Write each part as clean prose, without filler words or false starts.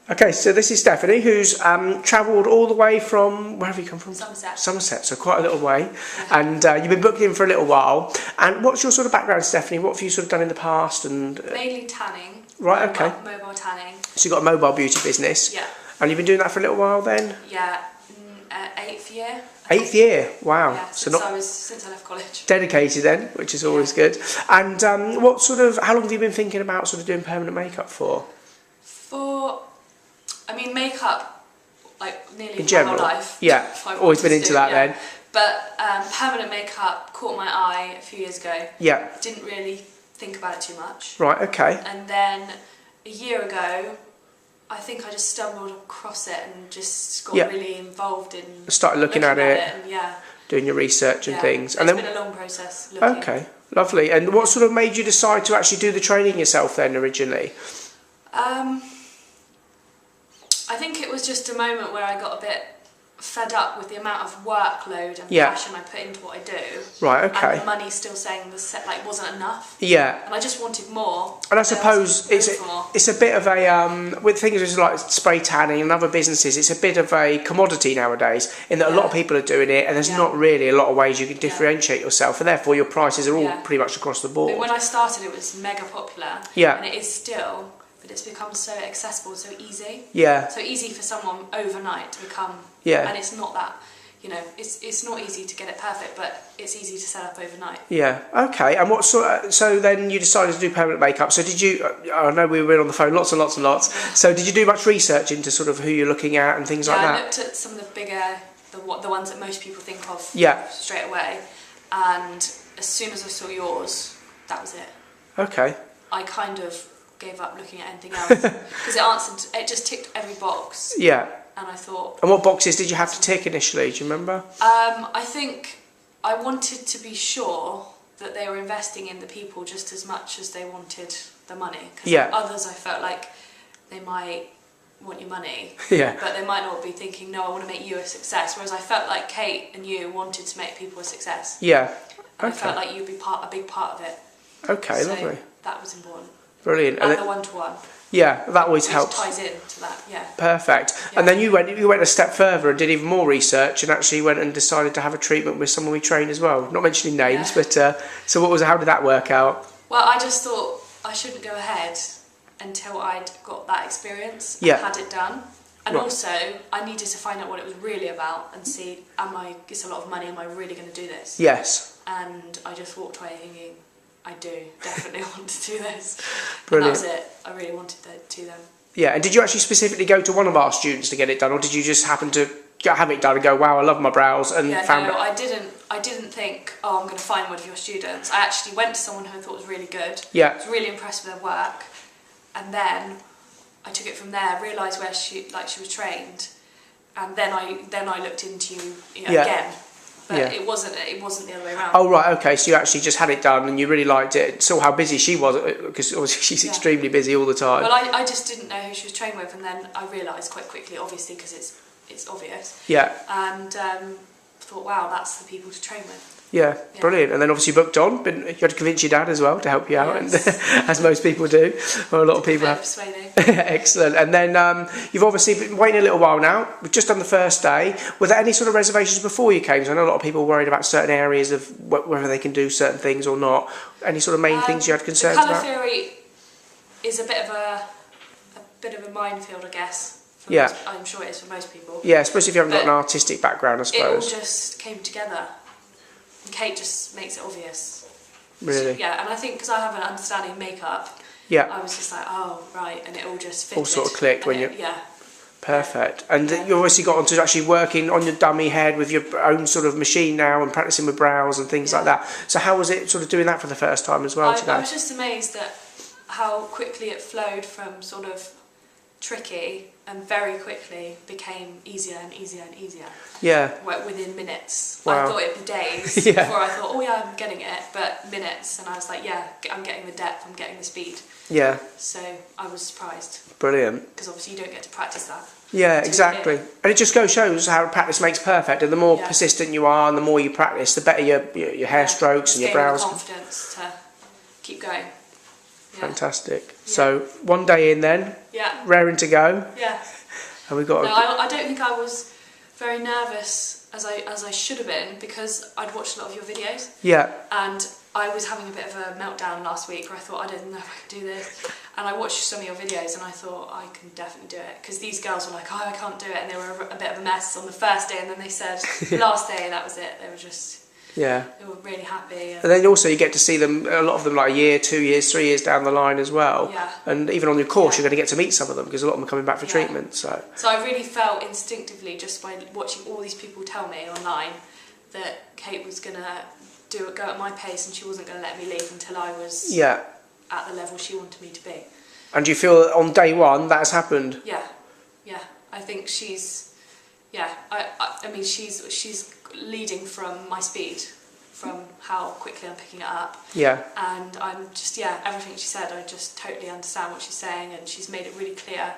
Okay, so this is Stephanie, who's travelled all the way from, where have you come from? Somerset. Somerset, so quite a little way. Yeah. And you've been booked in for a little while. And what's your sort of background, Stephanie? What have you sort of done in the past? And mainly tanning. Right, okay. Mobile tanning. So you've got a mobile beauty business? Yeah. And you've been doing that for a little while then? Yeah, 8th year. 8th year, wow. Yeah, since I left college. Dedicated then, which is always good. And what sort of, how long have you been thinking about sort of doing permanent makeup for? I mean, makeup, like nearly in general, my whole life. Yeah, always been into that then. But permanent makeup caught my eye a few years ago. Yeah. Didn't really think about it too much. Right, okay. And then a year ago, I think I just stumbled across it and just got really involved in started looking at it and, doing your research and things. And it's been a long process looking. Okay, lovely. And what sort of made you decide to actually do the training yourself then originally? I think it was just a moment where I got a bit fed up with the amount of workload and passion I put into what I do. Right, okay. And the money still saying wasn't enough. Yeah. And I just wanted more. And I suppose it's a bit of a with things like spray tanning and other businesses, it's a bit of a commodity nowadays in that a lot of people are doing it, and there's not really a lot of ways you can differentiate yourself, and therefore your prices are all pretty much across the board. But when I started, it was mega popular. Yeah. And it is still. But it's become so accessible, so easy. Yeah. So easy for someone overnight to become. Yeah. And it's not that, it's not easy to get it perfect, but it's easy to set up overnight. Yeah. Okay. And what sort? So then you decided to do permanent makeup. So did you? I know we were on the phone lots and lots and lots. So did you do much research into sort of who you're looking at and things like that? Yeah, I looked at some of the bigger, the ones that most people think of. Yeah. Straight away, and as soon as I saw yours, that was it. Okay. I kind of gave up looking at anything else because it just ticked every box. Yeah. And I thought. And what boxes did you have to tick initially? Do you remember? I think I wanted to be sure that they were investing in the people just as much as they wanted the money. Because others, I felt like they might want your money, but they might not be thinking, no, I want to make you a success. Whereas I felt like Kate and you wanted to make people a success. Yeah. And I felt like you'd be a big part of it. Okay, so lovely. That was important. Brilliant. And the one-to-one. Yeah, that always helps. Ties into that, yeah. Perfect. Yeah. And then you went a step further and did even more research and actually went and decided to have a treatment with someone we trained as well. Not mentioning names, but so how did that work out? Well, I just thought I shouldn't go ahead until I'd got that experience and had it done. And also, I needed to find out what it was really about and see, it's a lot of money, am I really going to do this? Yes. And I just walked away thinking, I do definitely want to do this. Brilliant. And that was it. I really wanted to do them. Yeah, and did you actually specifically go to one of our students to get it done, or did you just happen to have it done and go, wow, I love my brows, and found it? I didn't think, oh, I'm going to find one of your students. I actually went to someone who I thought was really good. Yeah. I was really impressed with their work. And then I took it from there, realised where she was trained, and then I looked into you again. But it wasn't the other way around. Oh right, okay. So you actually just had it done and you really liked it. Saw how busy she was, because obviously she's extremely busy all the time. Well, I just didn't know who she was trained with, and then I realised quite quickly, obviously, because it's obvious. Yeah. And thought, wow, that's the people to train with. Yeah, brilliant. And then obviously booked on, but you had to convince your dad as well to help you out, and, as most people do, or a lot of people have. Persuading. Excellent. And then you've obviously been waiting a little while now. We've just done the first day. Were there any sort of reservations before you came? So I know a lot of people are worried about certain areas of whether they can do certain things or not. Any sort of main things you had concerns about? The colour theory is a bit of a minefield, I guess. I'm sure it is for most people. Yeah, especially if you haven't got an artistic background, I suppose. It all just came together. And Kate just makes it obvious. Really? And I think because I have an understanding of makeup, I was just like, oh, right, and it all just fitted. All sort of clicked when you... Yeah. Perfect. And you obviously got onto actually working on your dummy head with your own sort of machine now and practicing with brows and things like that. So how was it sort of doing that for the first time as well today? I was just amazed at how quickly it flowed from sort of tricky and very quickly became easier and easier and easier. Yeah. Within minutes. Wow. I thought it'd be days before I thought, oh yeah, I'm getting it, but minutes, and I was like, yeah, I'm getting the depth, I'm getting the speed. Yeah. So I was surprised. Brilliant. Because obviously you don't get to practice that. Yeah, exactly. And it just shows how practice makes perfect, and the more persistent you are and the more you practice, the better your hair strokes and your brows. The confidence to keep going. Fantastic. So 1 day in then. Yeah. Raring to go. Yeah. And we got. No, I don't think I was very nervous as I should have been, because I'd watched a lot of your videos. Yeah. And I was having a bit of a meltdown last week where I thought, I don't know if I could do this. And I watched some of your videos and I thought, I can definitely do it. Because these girls were like, oh, I can't do it. And they were a bit of a mess on the first day. And then they said, last day, that was it. They were just... Yeah. They were really happy. And then also you get to see them, a lot of them like a year, 2 years, 3 years down the line as well. Yeah. And even on your course, you're going to get to meet some of them because a lot of them are coming back for treatment. So I really felt instinctively, just by watching all these people tell me online, that Kate was going to go at my pace and she wasn't going to let me leave until I was at the level she wanted me to be. And do you feel on day one that has happened? Yeah. Yeah. I think she's... Yeah. I mean, she's leading from my speed, from how quickly I'm picking it up. Yeah. And I'm just, everything she said, I just totally understand what she's saying, and she's made it really clear,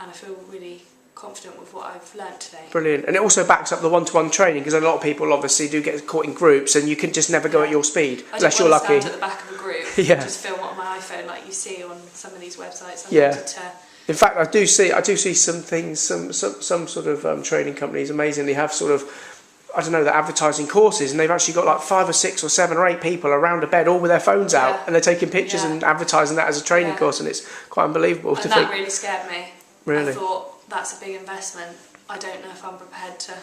and I feel really confident with what I've learnt today. Brilliant. And it also backs up the one-to-one training, because a lot of people obviously do get caught in groups and you can just never go at your speed, unless you're lucky. I didn't want to stand at the back of a group and just film it on my iPhone like you see on some of these websites. I wanted to... In fact, I do see some things, some sort of training companies amazingly have sort of, I don't know, they're advertising courses, and they've actually got like 5 or 6 or 7 or 8 people around a bed, all with their phones out, and they're taking pictures and advertising that as a training course, and it's quite unbelievable to think. And that really scared me. Really? I thought, that's a big investment. I don't know if I'm prepared to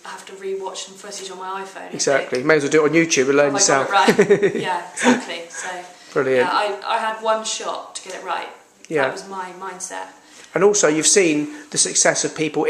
have to re-watch some footage on my iPhone. Exactly. You may as well do it on YouTube and learn yourself. I got it right. Yeah, exactly. So brilliant. Yeah, I had one shot to get it right. Yeah. That was my mindset. And also, you've seen the success of people,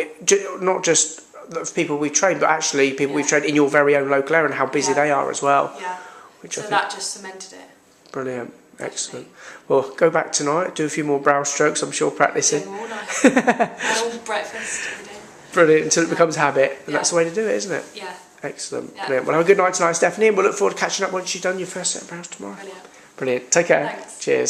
not just the people we've trained, but actually people we've trained in your very own local area and how busy they are as well. Yeah. Which so that just cemented it. Brilliant. Excellent. Well, go back tonight, do a few more brow strokes, I'm sure, practicing. Yeah, all night. All breakfast every day. Brilliant, until it becomes habit. And that's the way to do it, isn't it? Yeah. Excellent. Yeah. Brilliant. Well, have a good night tonight, Stephanie, and we'll look forward to catching up once you've done your first set of brows tomorrow. Brilliant. Brilliant. Take care. Thanks. Cheers.